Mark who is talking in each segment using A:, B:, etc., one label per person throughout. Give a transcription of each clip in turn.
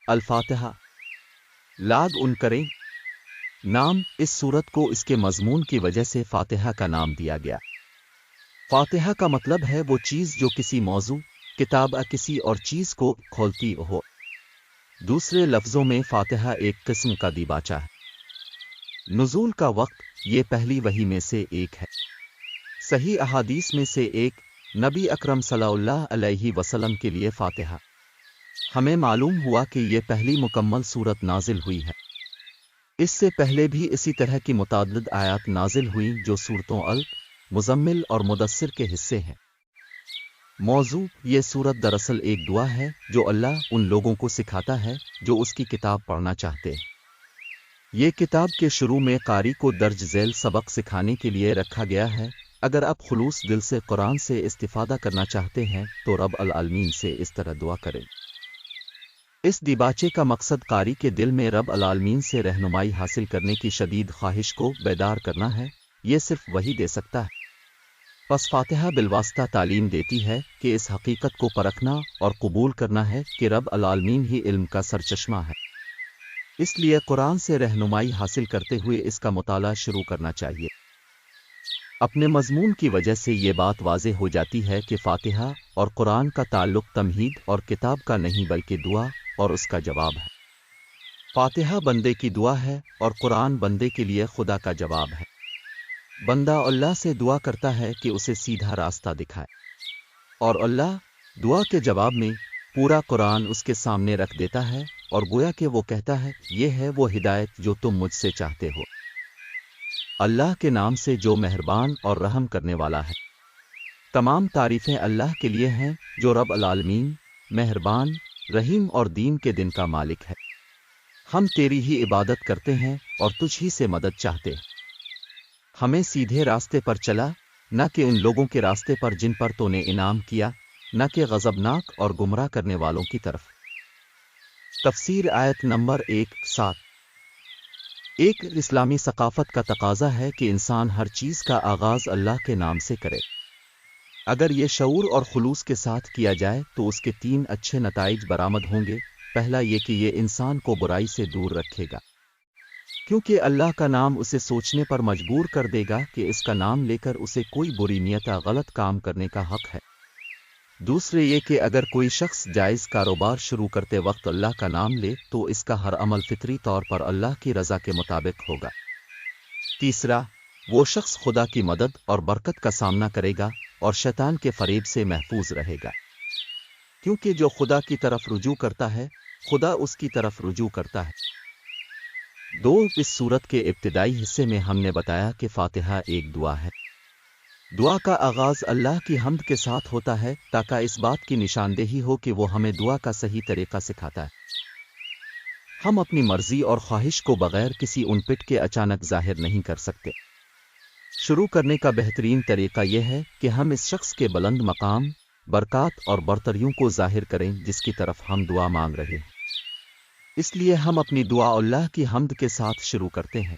A: الفاتحہ لاد ان کریں نام اس سورت کو اس کے مضمون کی وجہ سے فاتحہ کا نام دیا گیا۔ فاتحہ کا مطلب ہے وہ چیز جو کسی موضوع، کتاب یا کسی اور چیز کو کھولتی ہو۔ دوسرے لفظوں میں فاتحہ ایک قسم کا دیباچہ ہے۔ نزول کا وقت یہ پہلی وحی میں سے ایک ہے۔ صحیح احادیث میں سے ایک، نبی اکرم صلی اللہ علیہ وسلم کے لیے فاتحہ ہمیں معلوم ہوا کہ یہ پہلی مکمل سورت نازل ہوئی ہے۔ اس سے پہلے بھی اسی طرح کی متعدد آیات نازل ہوئیں جو سورتوں مزمل اور مدثر کے حصے ہیں۔ موضوع یہ سورت دراصل ایک دعا ہے جو اللہ ان لوگوں کو سکھاتا ہے جو اس کی کتاب پڑھنا چاہتے ہیں۔ یہ کتاب کے شروع میں قاری کو درج ذیل سبق سکھانے کے لیے رکھا گیا ہے۔ اگر آپ خلوص دل سے قرآن سے استفادہ کرنا چاہتے ہیں تو رب العالمین سے اس طرح دعا کریں۔ اس دیباچے کا مقصد قاری کے دل میں رب العالمین سے رہنمائی حاصل کرنے کی شدید خواہش کو بیدار کرنا ہے۔ یہ صرف وہی دے سکتا ہے۔ پس فاتحہ بالواسطہ تعلیم دیتی ہے کہ اس حقیقت کو پرکھنا اور قبول کرنا ہے کہ رب العالمین ہی علم کا سرچشمہ ہے۔ اس لیے قرآن سے رہنمائی حاصل کرتے ہوئے اس کا مطالعہ شروع کرنا چاہیے۔ اپنے مضمون کی وجہ سے یہ بات واضح ہو جاتی ہے کہ فاتحہ اور قرآن کا تعلق تمہید اور کتاب کا نہیں بلکہ دعا اور اس کا جواب ہے۔ فاتحہ بندے کی دعا ہے اور قرآن بندے کے لیے خدا کا جواب ہے۔ بندہ اللہ سے دعا کرتا ہے کہ اسے سیدھا راستہ دکھائے، اور اللہ دعا کے جواب میں پورا قرآن اس کے سامنے رکھ دیتا ہے، اور گویا کہ وہ کہتا ہے یہ ہے وہ ہدایت جو تم مجھ سے چاہتے ہو۔ اللہ کے نام سے جو مہربان اور رحم کرنے والا ہے۔ تمام تعریفیں اللہ کے لیے ہیں جو رب العالمین، مہربان، رحیم اور دین کے دن کا مالک ہے۔ ہم تیری ہی عبادت کرتے ہیں اور تجھ ہی سے مدد چاہتے ہیں۔ ہمیں سیدھے راستے پر چلا، نہ کہ ان لوگوں کے راستے پر جن پر تو نے انعام کیا، نہ کہ غضبناک اور گمراہ کرنے والوں کی طرف۔ تفسیر آیت نمبر 1-7۔ ایک اسلامی ثقافت کا تقاضا ہے کہ انسان ہر چیز کا آغاز اللہ کے نام سے کرے۔ اگر یہ شعور اور خلوص کے ساتھ کیا جائے تو اس کے 3 اچھے نتائج برآمد ہوں گے۔ پہلا یہ کہ یہ انسان کو برائی سے دور رکھے گا، کیونکہ اللہ کا نام اسے سوچنے پر مجبور کر دے گا کہ اس کا نام لے کر اسے کوئی بری نیت یا غلط کام کرنے کا حق ہے۔ دوسرے یہ کہ اگر کوئی شخص جائز کاروبار شروع کرتے وقت اللہ کا نام لے تو اس کا ہر عمل فطری طور پر اللہ کی رضا کے مطابق ہوگا۔ تیسرا، وہ شخص خدا کی مدد اور برکت کا سامنا کرے گا اور شیطان کے فریب سے محفوظ رہے گا، کیونکہ جو خدا کی طرف رجوع کرتا ہے خدا اس کی طرف رجوع کرتا ہے۔ 2، اس سورت کے ابتدائی حصے میں ہم نے بتایا کہ فاتحہ ایک دعا ہے۔ دعا کا آغاز اللہ کی حمد کے ساتھ ہوتا ہے تاکہ اس بات کی نشاندہی ہو کہ وہ ہمیں دعا کا صحیح طریقہ سکھاتا ہے۔ ہم اپنی مرضی اور خواہش کو بغیر کسی ان پٹ کے اچانک ظاہر نہیں کر سکتے۔ شروع کرنے کا بہترین طریقہ یہ ہے کہ ہم اس شخص کے بلند مقام، برکات اور برتریوں کو ظاہر کریں جس کی طرف ہم دعا مانگ رہے ہیں۔ اس لیے ہم اپنی دعا اللہ کی حمد کے ساتھ شروع کرتے ہیں،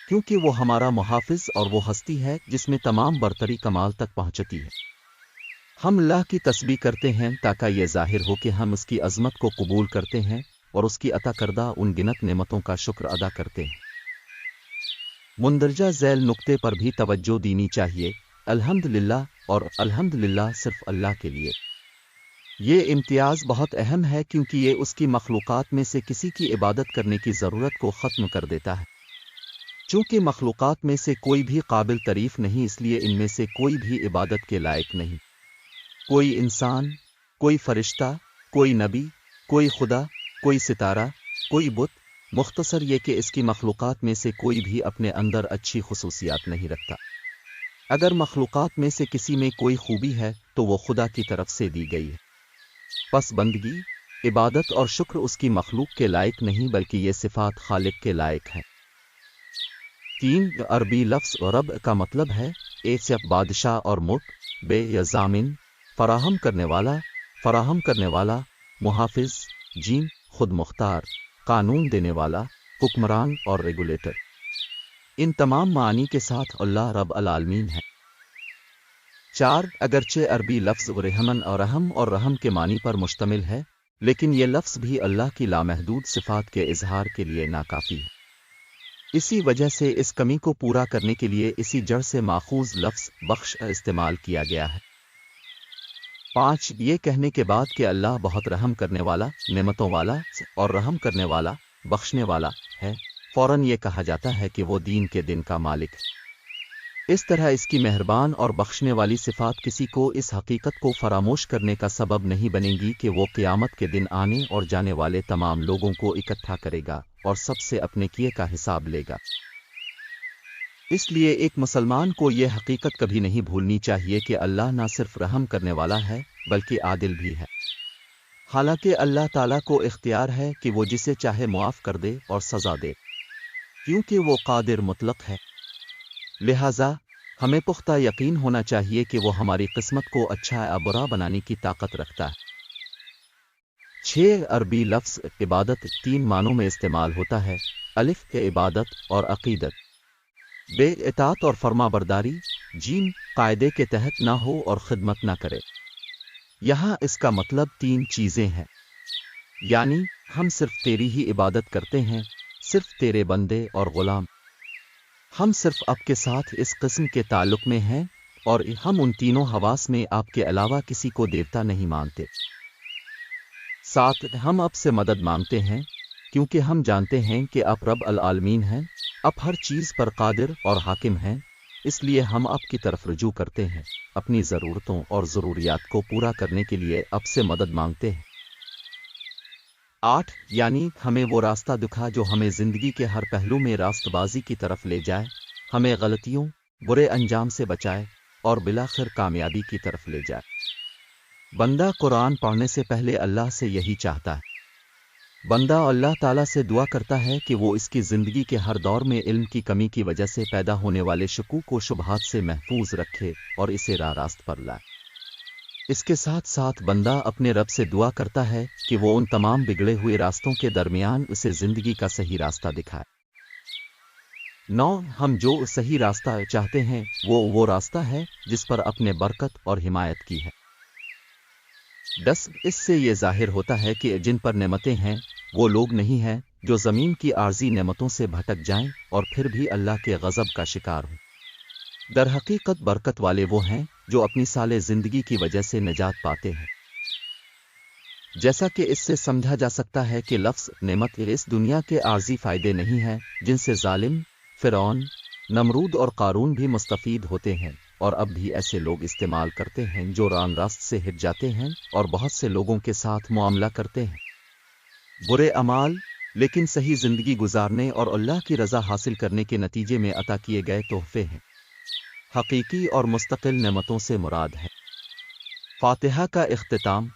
A: کیونکہ وہ ہمارا محافظ اور وہ ہستی ہے جس میں تمام برتری کمال تک پہنچتی ہے۔ ہم اللہ کی تسبیح کرتے ہیں تاکہ یہ ظاہر ہو کہ ہم اس کی عظمت کو قبول کرتے ہیں اور اس کی عطا کردہ ان گنت نعمتوں کا شکر ادا کرتے ہیں۔ مندرجہ ذیل نقطے پر بھی توجہ دینی چاہیے، الحمدللہ اور الحمدللہ صرف اللہ کے لیے۔ یہ امتیاز بہت اہم ہے کیونکہ یہ اس کی مخلوقات میں سے کسی کی عبادت کرنے کی ضرورت کو ختم کر دیتا ہے۔ چونکہ مخلوقات میں سے کوئی بھی قابل تعریف نہیں، اس لیے ان میں سے کوئی بھی عبادت کے لائق نہیں۔ کوئی انسان، کوئی فرشتہ، کوئی نبی، کوئی خدا، کوئی ستارہ، کوئی بت، مختصر یہ کہ اس کی مخلوقات میں سے کوئی بھی اپنے اندر اچھی خصوصیات نہیں رکھتا۔ اگر مخلوقات میں سے کسی میں کوئی خوبی ہے تو وہ خدا کی طرف سے دی گئی ہے۔ پس بندگی، عبادت اور شکر اس کی مخلوق کے لائق نہیں بلکہ یہ صفات خالق کے لائق ہے۔ 3، عربی لفظ رب کا مطلب ہے ایک بادشاہ اور ملک، بے یا ضامن، فراہم کرنے والا، محافظ، جیم، خود مختار، قانون دینے والا، حکمران اور ریگولیٹر۔ ان تمام معانی کے ساتھ اللہ رب العالمین ہے۔ 4، اگرچہ عربی لفظ رحمن اور رحم کے معنی پر مشتمل ہے، لیکن یہ لفظ بھی اللہ کی لامحدود صفات کے اظہار کے لیے ناکافی ہے۔ اسی وجہ سے اس کمی کو پورا کرنے کے لیے اسی جڑ سے ماخوذ لفظ بخش استعمال کیا گیا ہے۔ 5 یہ کہنے کے بعد کہ اللہ بہت رحم کرنے والا، نعمتوں والا اور رحم کرنے والا، بخشنے والا ہے، فوراً یہ کہا جاتا ہے کہ وہ دین کے دن کا مالک ہے۔ اس طرح اس کی مہربان اور بخشنے والی صفات کسی کو اس حقیقت کو فراموش کرنے کا سبب نہیں بنے گی کہ وہ قیامت کے دن آنے اور جانے والے تمام لوگوں کو اکٹھا کرے گا اور سب سے اپنے کیے کا حساب لے گا۔ اس لیے ایک مسلمان کو یہ حقیقت کبھی نہیں بھولنی چاہیے کہ اللہ نہ صرف رحم کرنے والا ہے بلکہ عادل بھی ہے۔ حالانکہ اللہ تعالیٰ کو اختیار ہے کہ وہ جسے چاہے معاف کر دے اور سزا دے، کیونکہ وہ قادر مطلق ہے۔ لہٰذا ہمیں پختہ یقین ہونا چاہیے کہ وہ ہماری قسمت کو اچھا یا برا بنانے کی طاقت رکھتا ہے۔ 6 عربی لفظ عبادت 3 معنوں میں استعمال ہوتا ہے: الف کے عبادت اور عقیدت، بے اطاعت اور فرما برداری، جیم قاعدے کے تحت نہ ہو اور خدمت نہ کرے۔ یہاں اس کا مطلب 3 چیزیں ہیں، یعنی ہم صرف تیری ہی عبادت کرتے ہیں، صرف تیرے بندے اور غلام، ہم صرف آپ کے ساتھ اس قسم کے تعلق میں ہیں، اور ہم ان تینوں حواس میں آپ کے علاوہ کسی کو دیوتا نہیں مانتے۔ 7 ہم آپ سے مدد مانگتے ہیں کیونکہ ہم جانتے ہیں کہ آپ رب العالمین ہیں، آپ ہر چیز پر قادر اور حاکم ہیں، اس لیے ہم آپ کی طرف رجوع کرتے ہیں، اپنی ضرورتوں اور ضروریات کو پورا کرنے کے لیے آپ سے مدد مانگتے ہیں۔ 8 یعنی ہمیں وہ راستہ دکھا جو ہمیں زندگی کے ہر پہلو میں راست بازی کی طرف لے جائے، ہمیں غلطیوں، برے انجام سے بچائے اور بالآخر کامیابی کی طرف لے جائے۔ بندہ قرآن پڑھنے سے پہلے اللہ سے یہی چاہتا ہے۔ بندہ اللہ تعالیٰ سے دعا کرتا ہے کہ وہ اس کی زندگی کے ہر دور میں علم کی کمی کی وجہ سے پیدا ہونے والے شکوک و شبہات سے محفوظ رکھے اور اسے راست پر لائے۔ اس کے ساتھ ساتھ بندہ اپنے رب سے دعا کرتا ہے کہ وہ ان تمام بگڑے ہوئے راستوں کے درمیان اسے زندگی کا صحیح راستہ دکھائے۔ 9 ہم جو صحیح راستہ چاہتے ہیں وہ راستہ ہے جس پر اپنے برکت اور حمایت کی ہے۔ 10 اس سے یہ ظاہر ہوتا ہے کہ جن پر نعمتیں ہیں وہ لوگ نہیں ہیں جو زمین کی عارضی نعمتوں سے بھٹک جائیں اور پھر بھی اللہ کے غضب کا شکار ہوں۔ در حقیقت برکت والے وہ ہیں جو اپنی سالے زندگی کی وجہ سے نجات پاتے ہیں۔ جیسا کہ اس سے سمجھا جا سکتا ہے کہ لفظ نعمت اس دنیا کے عارضی فائدے نہیں ہیں جن سے ظالم، فرعون، نمرود اور قارون بھی مستفید ہوتے ہیں، اور اب بھی ایسے لوگ استعمال کرتے ہیں جو ران راست سے ہٹ جاتے ہیں اور بہت سے لوگوں کے ساتھ معاملہ کرتے ہیں۔ برے اعمال لیکن صحیح زندگی گزارنے اور اللہ کی رضا حاصل کرنے کے نتیجے میں عطا کیے گئے تحفے ہیں۔ حقیقی اور مستقل نعمتوں سے مراد ہے۔ فاتحہ کا اختتام۔